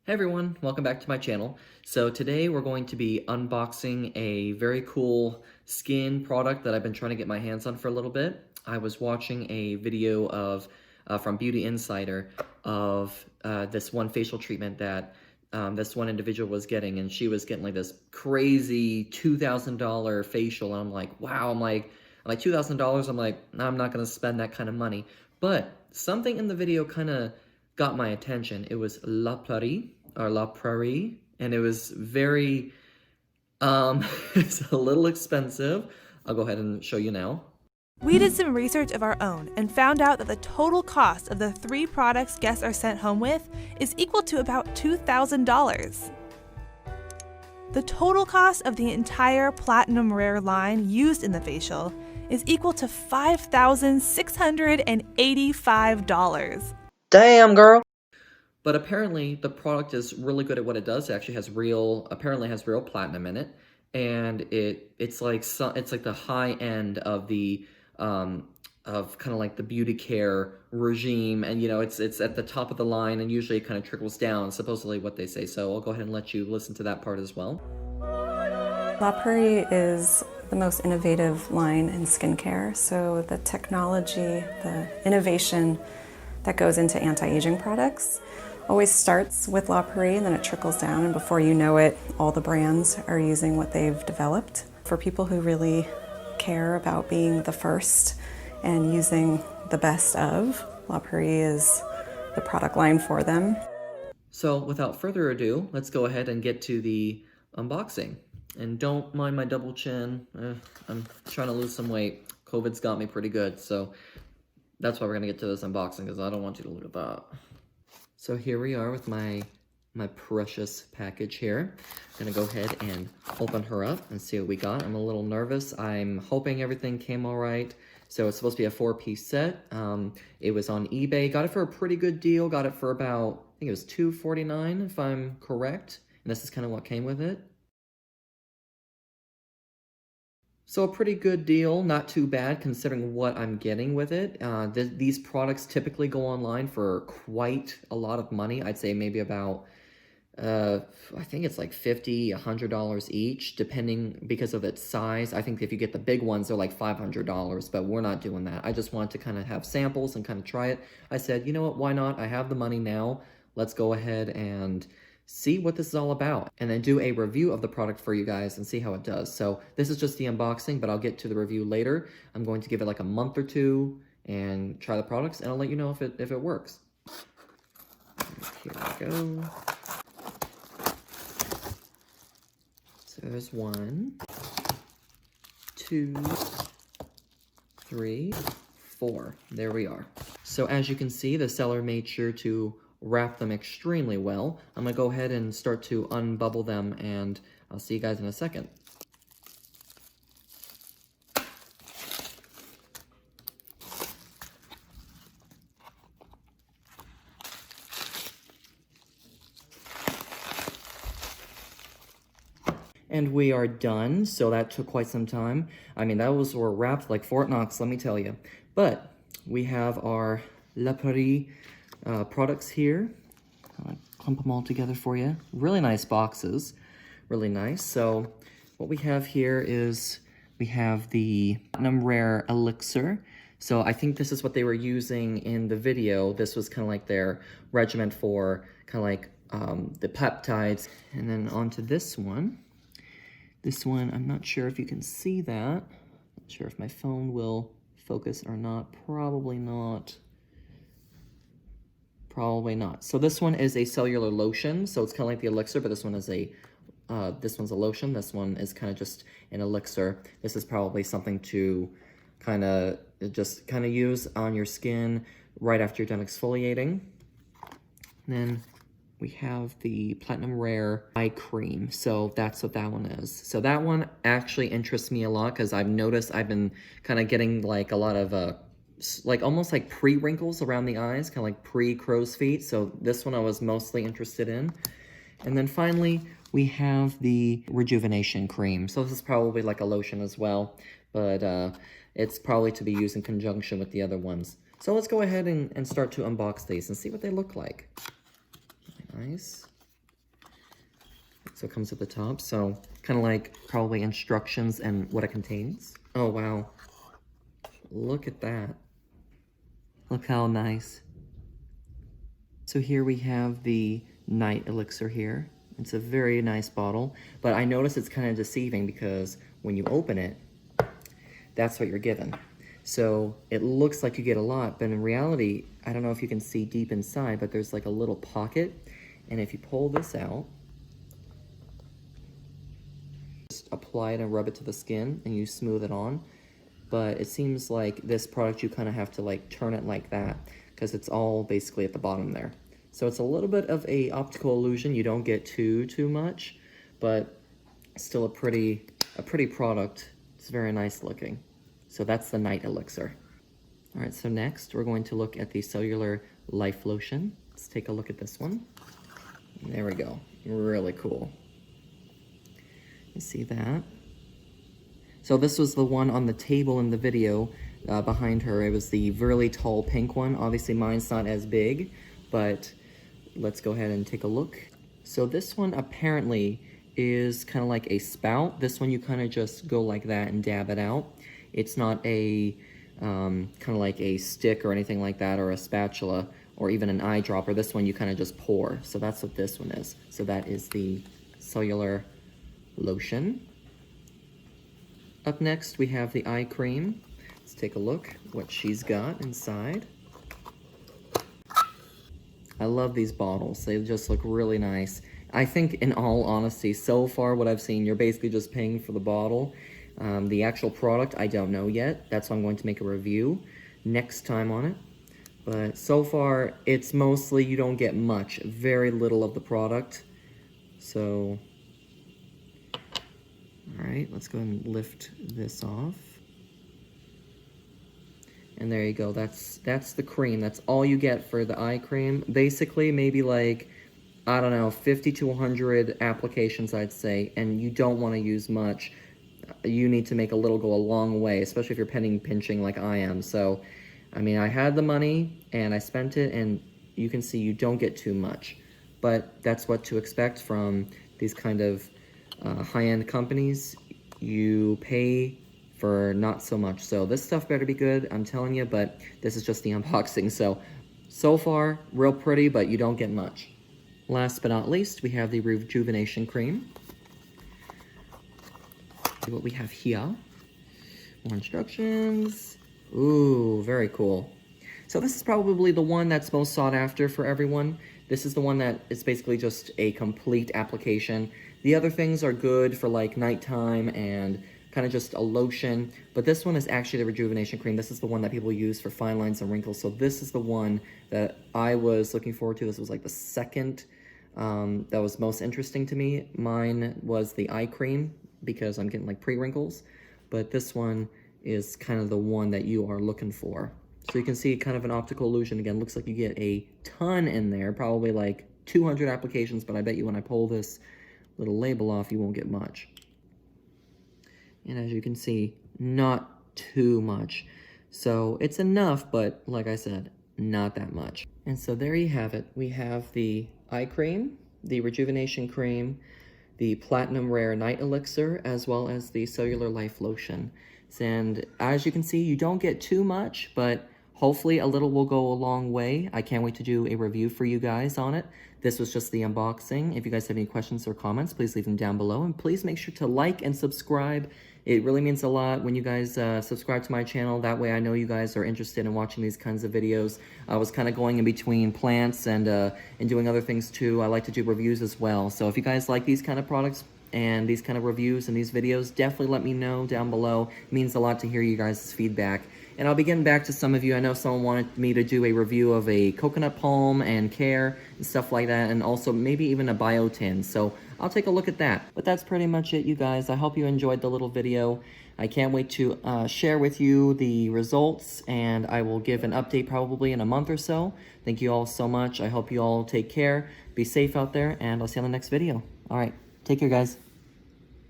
Hey everyone, welcome back to my channel. So today we're going to be unboxing a very cool skin product that I've been trying to get my hands on for a little bit. I was watching a video of from Beauty Insider of this one facial treatment that this one individual was getting, and she was getting like this crazy $2,000 facial, and I'm like, wow, I'm like $2,000. I'm like, I'm not gonna spend that kind of money. But something in the video kind of got my attention. It was La Prairie, and it was very, it's a little expensive. I'll go ahead and show you now. We did some research of our own and found out that the total cost of the 3 products guests are sent home with is equal to about $2,000. The total cost of the entire Platinum Rare line used in the facial is equal to $5,685. Damn, girl. But apparently the product is really good at what it does. It actually has apparently has real platinum in it, and it's like the high end of the of kind of like the beauty care regime, and you know it's at the top of the line, and usually it kind of trickles down, supposedly what they say. So I'll go ahead and let you listen to that part as well. La Prairie is the most innovative line in skincare. So the technology, the innovation that goes into anti-aging products always starts with La Prairie, and then it trickles down, and before you know it, all the brands are using what they've developed. For people who really care about being the first and using the best of, La Prairie is the product line for them. So without further ado, let's go ahead and get to the unboxing. And don't mind my double chin. I'm trying to lose some weight. COVID's got me pretty good, so that's why we're gonna get to this unboxing, because I don't want you to look at that. So here we are with my precious package here. I'm gonna go ahead and open her up and see what we got. I'm a little nervous. I'm hoping everything came all right. So it's supposed to be a 4-piece set. It was on eBay. Got it for a pretty good deal. Got it for about, I think it was $2.49 if I'm correct. And this is kind of what came with it. So a pretty good deal, not too bad considering what I'm getting with it. These products typically go online for quite a lot of money. I'd say maybe about, I think it's like $50, $100 each, depending because of its size. I think if you get the big ones, they're like $500, but we're not doing that. I just wanted to kind of have samples and kind of try it. I said, you know what, why not? I have the money now. Let's go ahead and see what this is all about, and then do a review of the product for you guys and see how it does. So this is just the unboxing, but I'll get to the review later. I'm going to give it like a month or two and try the products, and I'll let you know if it works. Here we go. So there's 1, 2, 3, 4. There we are. So as you can see, the seller made sure to wrap them extremely well. I'm gonna go ahead and start to unbubble them, and I'll see you guys in a second. And we are done, so that took quite some time. I mean, were wrapped like Fort Knox, let me tell you. But we have our La Prairie products here. I'll clump them all together for you. Really nice boxes, really nice. So what we have here is we have the Platinum Rare elixir. So I think this is what they were using in the video. This was kind of like their regimen for kind of like the peptides. And then onto this one. This one, I'm not sure if you can see that. Not sure if my phone will focus or not. Probably not. Probably not. So this one is a cellular lotion. So it's kind of like the elixir, but this one is this one's a lotion. This one is kind of just an elixir. This is probably something to kind of use on your skin right after you're done exfoliating. And then we have the Platinum Rare eye cream. So that's what that one is. So that one actually interests me a lot, because I've noticed I've been kind of getting like a lot of almost like pre-wrinkles around the eyes, kind of like pre-crow's feet. So this one I was mostly interested in. And then finally, we have the rejuvenation cream. So this is probably like a lotion as well, but it's probably to be used in conjunction with the other ones. So let's go ahead and start to unbox these and see what they look like. Nice. So it comes at the top. So kind of like probably instructions and what it contains. Oh, wow. Look at that. Look how nice. So here we have the night elixir here. It's a very nice bottle, but I notice it's kind of deceiving because when you open it, that's what you're given. So it looks like you get a lot, but in reality, I don't know if you can see deep inside, but there's like a little pocket. And if you pull this out, just apply it and rub it to the skin and you smooth it on. But it seems like this product, you kind of have to like turn it like that because it's all basically at the bottom there. So it's a little bit of a optical illusion. You don't get too much, but still a pretty product. It's very nice looking. So that's the night elixir. All right, so next we're going to look at the cellular life lotion. Let's take a look at this one. There we go, really cool. You see that? So this was the one on the table in the video behind her. It was the really tall pink one. Obviously mine's not as big, but let's go ahead and take a look. So this one apparently is kind of like a spout. This one you kind of just go like that and dab it out. It's not a kind of like a stick or anything like that, or a spatula, or even an eyedropper. This one you kind of just pour. So that's what this one is. So that is the cellular lotion. Up next we have the eye cream. Let's take a look what she's got inside. I love these bottles. They just look really nice. I think in all honesty, so far what I've seen, you're basically just paying for the bottle. The actual product, I don't know yet. That's why I'm going to make a review next time on it. But so far, it's mostly you don't get much, very little of the product. So, all right, let's go ahead and lift this off. And there you go, that's the cream. That's all you get for the eye cream. Basically, maybe like, I don't know, 50 to 100 applications, I'd say, and you don't want to use much. You need to make a little go a long way, especially if you're penny pinching like I am. So, I mean, I had the money, and I spent it, and you can see you don't get too much. But that's what to expect from these kind of high-end companies. You pay for not so much. So this stuff better be good, I'm telling you, but this is just the unboxing. So far, real pretty, but you don't get much. Last but not least, we have the rejuvenation cream. See what we have here. More instructions. Ooh, very cool. So this is probably the one that's most sought after for everyone. This is the one that is basically just a complete application. The other things are good for like nighttime and kind of just a lotion, but this one is actually the rejuvenation cream. This is the one that people use for fine lines and wrinkles. So this is the one that I was looking forward to. This was like the second that was most interesting to me. Mine was the eye cream because I'm getting like pre-wrinkles, but this one is kind of the one that you are looking for. So you can see kind of an optical illusion. Again, looks like you get a ton in there, probably like 200 applications, but I bet you when I pull this little label off, you won't get much. And as you can see, not too much. So it's enough, but like I said, not that much. And so there you have it. We have the eye cream, the rejuvenation cream, the platinum rare night elixir, as well as the cellular life lotion. And as you can see, you don't get too much, but hopefully a little will go a long way. I can't wait to do a review for you guys on it. This was just the unboxing. If you guys have any questions or comments, please leave them down below. And please make sure to like and subscribe. It really means a lot when you guys subscribe to my channel. That way I know you guys are interested in watching these kinds of videos. I was kind of going in between plants and doing other things too. I like to do reviews as well. So if you guys like these kind of products and these kind of reviews and these videos, definitely let me know down below. It means a lot to hear you guys' feedback. And I'll be getting back to some of you. I know someone wanted me to do a review of a coconut palm and care and stuff like that, and also maybe even a biotin. So I'll take a look at that. But that's pretty much it, you guys. I hope you enjoyed the little video. I can't wait to share with you the results, and I will give an update probably in a month or so. Thank you all so much. I hope you all take care. Be safe out there, and I'll see you on the next video. All right, take care, guys.